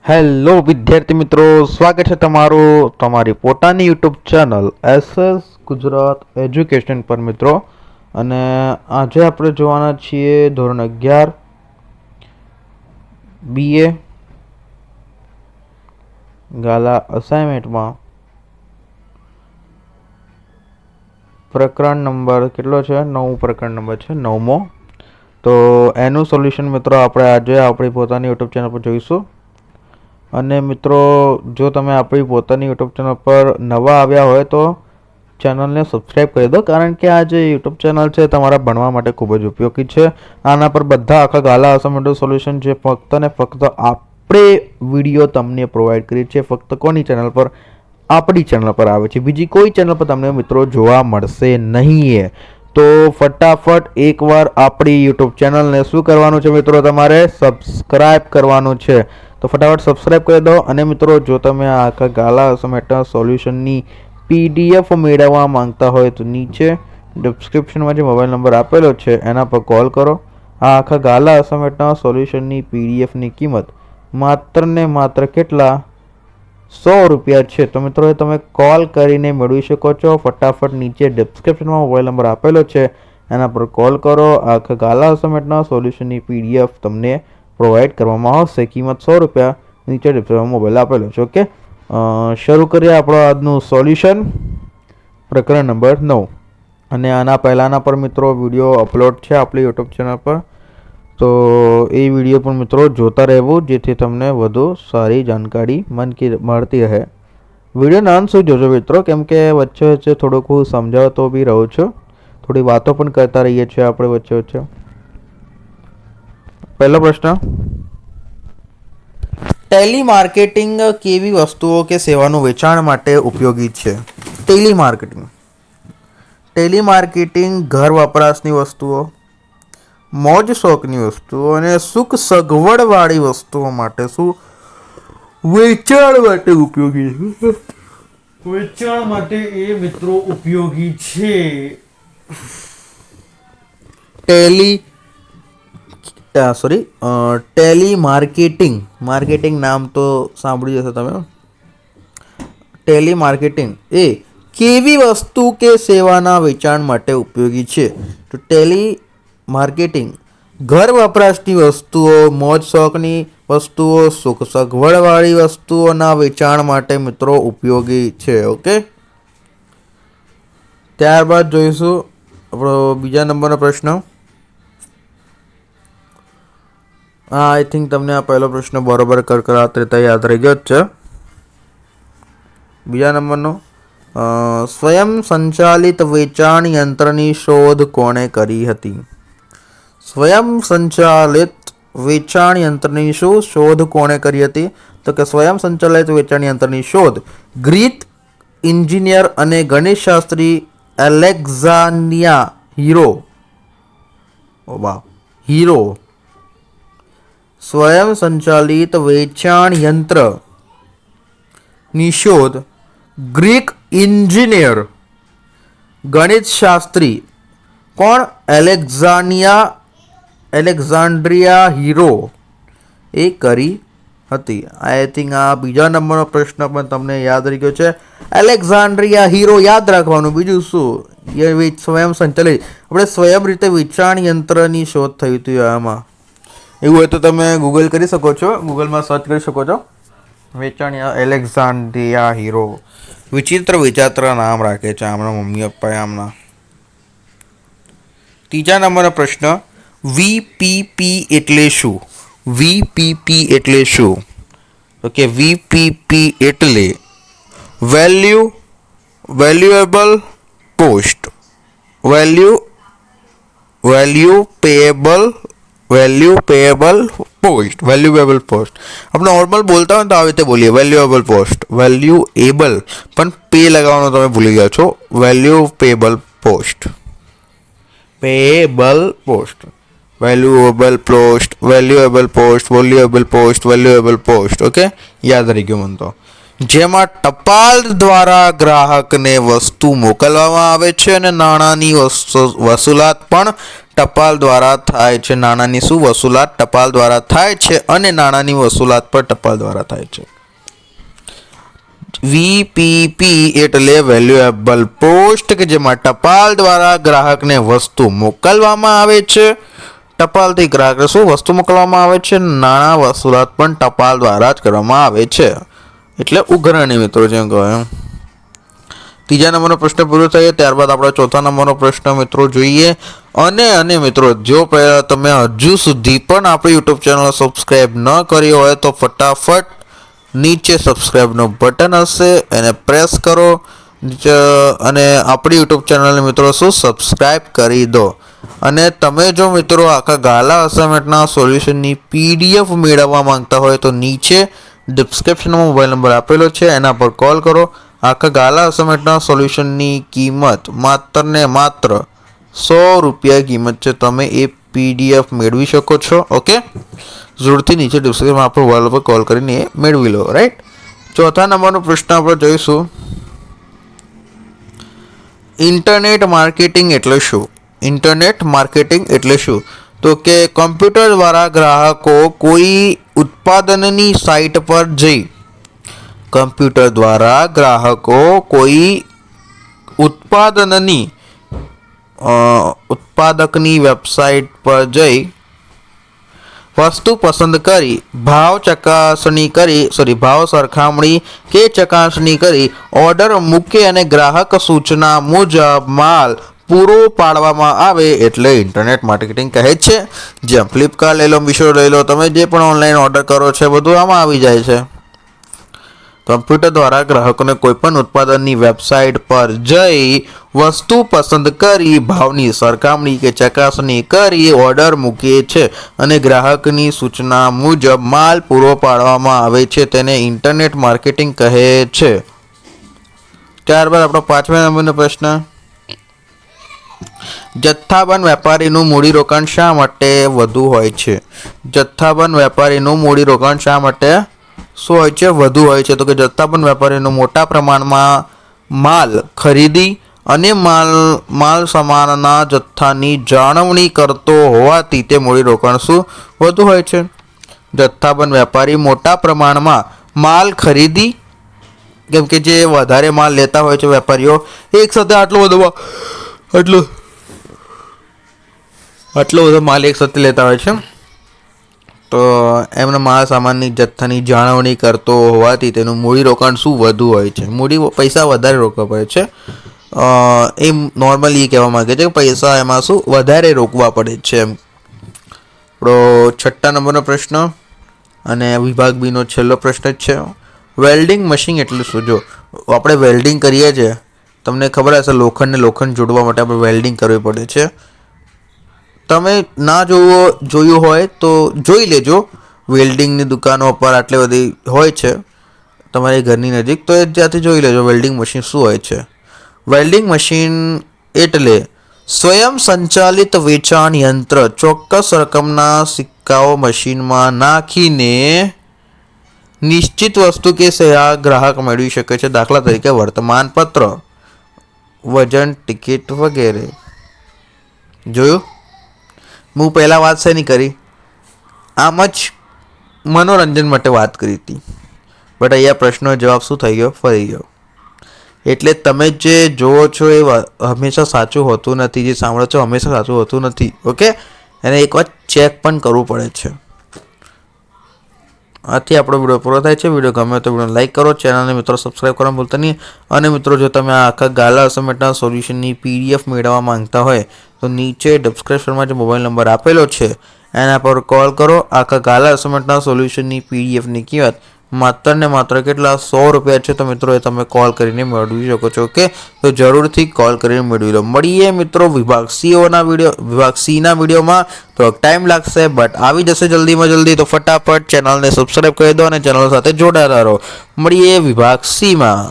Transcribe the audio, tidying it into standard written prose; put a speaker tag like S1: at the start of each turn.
S1: Hello વિદ્યાર્થી મિત્રો, સ્વાગત છે તમારું તમારી પોતાની YouTube channel SS Gujarat education પર મિત્રો. અને આજે આપણે જોવાના છીએ ધોરણ 11 BA ગાલા અસાઇનમેન્ટમાં પ્રકરણ નંબર કેટલો છે? 9 પ્રકરણ નંબર છે, 9મો. તો એનું સોલ્યુશન મિત્રો આપણે આજે આપણી પોતાની યુટ્યુબ ચેનલ પર જોઈશું. અને મિત્રો, જો તમે આપણી પોતાની યુટ્યુબ ચેનલ પર નવા આવ્યા હોય તો ચેનલને સબસ્ક્રાઈબ કરી દો, કારણ કે આ જે યુટ્યુબ ચેનલ છે તમારા ભણવા માટે ખૂબ જ ઉપયોગી છે. આના પર બધા આખા ગાલા અસાઇનમેન્ટનું સોલ્યુશન છે ફક્ત ને ફક્ત આપણે વિડીયો તમને પ્રોવાઈડ કરીએ છીએ. ફક્ત કોની ચેનલ પર? આપણી ચેનલ પર આવે છે, બીજી કોઈ ચેનલ પર તમને મિત્રો જોવા મળશે નહીં. તો ફટાફટ એકવાર આપણી યુટ્યુબ ચેનલને શું કરવાનું છે મિત્રો? તમારે સબસ્ક્રાઈબ કરવાનું છે. તો ફટાફટ સબસ્ક્રાઈબ કરી દો. અને મિત્રો, જો તમે આખા ગાલા અસાઇનમેન્ટના સોલ્યુશનની PDF મેળવવા માંગતા હોય તો નીચે ડિસ્ક્રિપ્શનમાં જે મોબાઈલ નંબર આપેલો છે એના પર કોલ કરો. આ આખા ગાલા અસાઇનમેન્ટના સોલ્યુશનની PDFની કિંમત માત્ર ને માત્ર કેટલા? 100 રૂપિયા છે. તો મિત્રો, તમે કોલ કરીને મેળવી શકો છો. ફટાફટ નીચે ડિસ્ક્રિપ્શનમાં મોબાઈલ નંબર આપેલો છે એના પર કોલ કરો. આખા ગાલા અસાઇનમેન્ટના સોલ્યુશનની PDF તમને પ્રોવાઈડ કરવામાં આવશે. કિંમત 100 રૂપિયા. નીચે ડિસ્ક્રિપ્શનમાં મોબાઈલ આપેલો છે. ઓકે, શરૂ કરીએ આપણો આજનું સોલ્યુશન, પ્રકરણ નંબર 9. અને આના પહેલાંના પર મિત્રો વિડીયો અપલોડ છે આપણી યુટ્યુબ ચેનલ પર, તો એ વિડીયો પણ મિત્રો જોતા રહેવું, જેથી તમને વધુ સારી જાણકારી મળતી રહે. વિડીયોના અંત સુધી જોજો મિત્રો, કેમ કે વચ્ચે વચ્ચે થોડુંક હું સમજાવતો બી રહું છું, થોડી વાતો પણ કરતા રહીએ છીએ આપણે વચ્ચે વચ્ચે. પહેલો પ્રશ્ન, ટેલિમાર્કેટિંગ કેવી વસ્તુઓ કે સેવાનું વેચાણ માટે ઉપયોગી છે? ટેલિમાર્કેટિંગ ઘર વપરાશની વસ્તુઓ, મોજ શોખની વસ્તુઓ અને સુખ સગવડવાળી વસ્તુઓ માટે શું વેચાણ માટે ઉપયોગી છે? વેચાણ માટે એ મિત્રો ઉપયોગી છે. ટેલિમાર્કેટિંગ નામ તો સાંભળ્યું હશે તમે. ટેલિમાર્કેટિંગ એ કેવી વસ્તુ કે સેવાના વેચાણ માટે ઉપયોગી છે? તો ટેલિમાર્કેટિંગ ઘર વપરાશની વસ્તુઓ, મોજ શોખની વસ્તુઓ, સુખ સગવડવાળી વસ્તુઓના વેચાણ માટે મિત્રો ઉપયોગી છે. ઓકે, ત્યારબાદ જોઈશું આપણો બીજા નંબરનો પ્રશ્ન. આઈ થિંક તમને આ પહેલો પ્રશ્ન બરોબર કરકરાટ રીતે યાદ રહી ગયો જ છે. બીજા નંબરનો, સ્વયં સંચાલિત વેચાણ યંત્રની શોધ કોણે કરી હતી? સ્વયં સંચાલિત વેચાણ યંત્રની શોધ કોણે કરી હતી? તો કે સ્વયં સંચાલિત વેચાણ યંત્રની શોધ ગ્રીક ઇન્જિનિયર અને ગણિતશાસ્ત્રી એલેક્ઝાન્ડ્રિયા હીરો. સ્વયં સંચાલિત વેચાણ યંત્રની શોધ ગ્રીક ઇન્જિનિયર ગણિતશાસ્ત્રી કોણ? એલેક્ઝાન્ડ્રિયા હીરો એ કરી હતી. આઈ થિંક આ બીજા નંબરનો પ્રશ્ન પણ તમને યાદ રહી ગયો છે. એલેક્ઝાન્ડ્રિયા હીરો યાદ રાખવાનું, બીજું શું? એ સ્વયં સંચાલિત, આપણે સ્વયં રીતે વેચાણ યંત્રની શોધ થઈ હતી. આમાં એવું હોય તો તમે ગૂગલ કરી શકો છો, ગૂગલમાં સર્ચ કરી શકો છો. વેચાણ એલેક્ઝાન્ડ્રિયા હીરો, વિચિત્ર વિચાત્ર નામ રાખે છે આમના મમ્મી પપ્પાએ આમના. ત્રીજા નંબરનો પ્રશ્ન, VPP એટલે શું? VPP એટલે શું? તો કે VPP એટલે વેલ્યુએબલ પોસ્ટ, વેલ્યુએબલ પોસ્ટ. આપણે નોર્મલ બોલતા હોય તો આવી રીતે બોલીએ, વેલ્યુએબલ પોસ્ટ. વેલ્યુએબલ પણ પે લગાવવાનું તમે ભૂલી ગયા છો. Valuable post. ઓકે, યાદ રહી ગયું મને તો. જેમાં ટપાલ દ્વારા ગ્રાહકને વસ્તુ મોકલવામાં આવે છે અને નાણાંની વસૂલાત પણ ટપાલ દ્વારા થાય છે. નાણાંની શું વસૂલાત ટપાલ દ્વારા થાય છે અને નાણાંની વસૂલાત પણ ટપાલ દ્વારા થાય છે. વીપીપી એટલે વેલ્યુએબલ પોસ્ટ કે જેમાં ટપાલ દ્વારા ગ્રાહકને વસ્તુ મોકલવામાં આવે છે. ટપાલથી ગ્રાહકને શું વસ્તુ મોકલવામાં આવે છે. નાણાં વસૂલાત પણ ટપાલ દ્વારા જ કરવામાં આવે છે. એટલે ઉઘરાણી મિત્રો જેમ કહે. ત્રીજા નંબરનો પ્રશ્ન પૂરો થયો. ત્યારબાદ આપણે ચોથા નંબરનો પ્રશ્ન મિત્રો જોઈએ. અને મિત્રો જો તમે હજુ સુધી પણ આપણી યુટ્યુબ ચેનલ સબસ્ક્રાઈબ ન કરી હોય તો ફટાફટ નીચે સબસ્ક્રાઈબનું બટન હશે એને પ્રેસ કરો અને આપણી યુટ્યુબ ચેનલને મિત્રો શું સબસ્ક્રાઈબ કરી દો. અને તમે જો મિત્રો આખા ગાલા અસાઇનમેન્ટના સોલ્યુશનની PDF મેળવવા માંગતા હોય તો નીચે ડિસ્ક્રિપ્શનમાં મોબાઈલ નંબર આપેલો છે, એના પર કોલ કરો. આખા ગાલા અસાઇનમેન્ટના સોલ્યુશનની કિંમત માત્ર ને માત્ર 100 રૂપિયા કિંમત છે. તમે એ PDF મેળવી શકો છો. ઓકે, જરૂરથી નીચે ડિસ્ક્રિપ્શનમાં આપણે મોબાઈલ પર કોલ કરીને એ મેળવી લો. રાઈટ. ચોથા નંબરનો પ્રશ્ન આપણે જોઈશું. ઇન્ટરનેટ માર્કેટિંગ એટલે શું? ઇન્ટરનેટ માર્કેટિંગ એટલે શું? તો કે કમ્પ્યુટર દ્વારા ગ્રાહકો કોઈ ઉત્પાદનની સાઇટ પર જઈ ઉત્પાદકની વેબસાઇટ પર જઈ વસ્તુ પસંદ કરી ભાવ સરખામણી કે ચકાસણી કરી ઓર્ડર મૂકે અને ગ્રાહક સૂચના મુજબ માલ પૂરો પાડવામાં આવે એટલે ઇન્ટરનેટ માર્કેટિંગ કહે છે. જેમ ફ્લિપકાર્ટ લઈ લો, મીશો લઈ લો, તમે જે પણ ઓનલાઈન ઓર્ડર કરો છો બધું આમાં આવી જાય છે. કમ્પ્યુટર દ્વારા ગ્રાહકોને કોઈપણ ઉત્પાદનની વેબસાઇટ પર જઈ વસ્તુ પસંદ કરી ભાવની સરખામણી કે ચકાસણી કરી ઓર્ડર મૂકે છે અને ગ્રાહકની સૂચના મુજબ માલ પૂરો પાડવામાં આવે છે તેને ઇન્ટરનેટ માર્કેટિંગ કહે છે. ત્યારબાદ આપણો 5મા નંબરનો પ્રશ્ન. જથ્થાબંધ વેપારીનું મૂડીરોકાણ શા માટે વધુ હોય છે? જથ્થાબંધ વેપારીનું મૂડીરોકાણ શા માટે શું હોય છે? વધુ હોય છે. તો કે જથ્થાબંધ વેપારીનું મોટા પ્રમાણમાં માલ ખરીદી અને માલ સામાનના જથ્થાની જાળવણી કરતો હોવાથી તે મૂડીરોકાણ શું વધુ હોય છે? જથ્થાબંધ વેપારી મોટા પ્રમાણમાં માલ ખરીદી, કેમ કે જે વધારે માલ લેતા હોય છે વેપારીઓ એક સાથે આટલો બધો માલ એક સાથે લેતા હોય છે, તો એમના માલ સામાનની જથ્થાની જાળવણી કરતો હોવાથી તેનું મૂડીરોકાણ શું વધુ હોય છે? પૈસા વધારે રોકવા પડે છે. એ નોર્મલી એ કહેવા માંગે છે કે પૈસા એમાં શું વધારે રોકવા પડે છે એમ. આપણો 6 નંબરનો પ્રશ્ન અને વિભાગ બીનો છેલ્લો પ્રશ્ન જ છે. વેલ્ડિંગ મશીન એટલે શું? જો આપણે વેલ્ડિંગ કરીએ છીએ, તમને ખબર હશે લોખંડ જોડવા માટે આપણે વેલ્ડિંગ કરવી પડે છે. તમે ના જોયું હોય તો જોઈ લેજો. વેલ્ડિંગની દુકાનો પર આટલી બધી હોય છે તમારી ઘરની નજીક, તો એ ત્યાંથી જોઈ લેજો વેલ્ડિંગ મશીન શું હોય છે. વેલ્ડિંગ મશીન એટલે સ્વયં સંચાલિત વેચાણ યંત્ર. ચોક્કસ રકમના સિક્કાઓ મશીનમાં નાખીને નિશ્ચિત વસ્તુ કે સેવા ગ્રાહક મેળવી શકે છે. દાખલા તરીકે વર્તમાનપત્ર, વજન ટિકિટ વગેરે. જોયું? હું પહેલાં વાત શેની કરી? આમ જ મનોરંજન માટે વાત કરી હતી, બટ અહીંયા પ્રશ્નનો જવાબ શું થઈ ગયો? ફરી ગયો. એટલે તમે જે જુઓ છો એ હંમેશા સાચું હોતું નથી, જે સાંભળો છો હંમેશા સાચું હોતું નથી. ઓકે, એને એક વાર ચેક પણ કરવું પડે છે. આથી આપણો વિડીયો પૂરો થાય છે. વિડીયો ગમે તો વિડીયો લાઈક કરો, ચેનલને મિત્રો સબસ્ક્રાઈબ કરવાનું ભૂલતા નહીં. અને મિત્રો જો તમે આખા ગાલા અસાઇનમેન્ટના સોલ્યુશનની PDF મેળવવા માંગતા હોય તો નીચે ડિસ્ક્રિપ્શનમાં જે મોબાઈલ નંબર આપેલો છે એના પર કોલ કરો. આખા ગાલા અસાઇનમેન્ટના સોલ્યુશનની PDFની કિંમત માત્ર ને માત્ર કેટલા 100 રૂપિયા છે. તો મિત્રો એ તમે કોલ કરીને મેળવી શકો છો. ઓકે, તો જરૂરથી કોલ કરીને મેળવી લો. મળીએ મિત્રો વિભાગ C ના વિડીયોમાં. તો ટાઈમ લાગશે બટ આવી જશે જલ્દીમાં જલ્દી. તો ફટાફટ ચેનલને સબસ્ક્રાઈબ કરી દો અને ચેનલ સાથે જોડાયેલા રહો. મળીએ વિભાગ C માં.